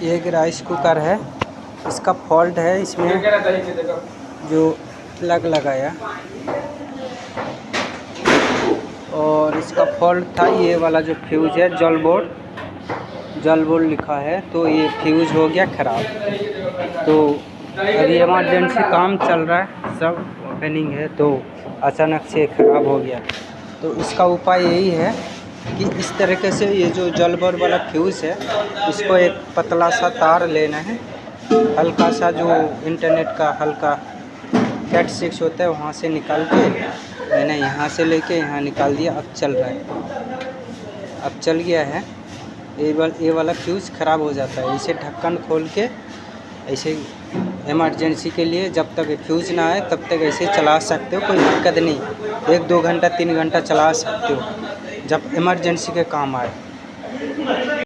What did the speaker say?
ये एक rice cooker है, इसका फॉल्ट है इसमें जो प्लग लगाया, और इसका फॉल्ट था ये वाला जो फ्यूज है, जल बोर्ड लिखा है, तो ये फ्यूज हो गया ख़राब। तो अभी इमरजेंसी काम चल रहा है, सब ओपनिंग है, तो अचानक से ख़राब हो गया। तो इसका उपाय यही है कि इस तरीके से ये जो जल बोर्ड वाला फ्यूज़ है, इसको एक पतला सा तार लेना है, हल्का सा जो इंटरनेट का हल्का कैट 6 होता है वहाँ से निकाल के, मैंने यहाँ से लेके यहाँ निकाल दिया। अब चल रहा है, अब चल गया है। ये वाला फ्यूज़ ख़राब हो जाता है, इसे ढक्कन खोल के ऐसे इमरजेंसी के लिए जब तक फ्यूज़ ना आए तब तक ऐसे चला सकते हो, कोई दिक्कत नहीं। 1-2 घंटा 3 घंटा चला सकते हो, जब इमरजेंसी के काम आए।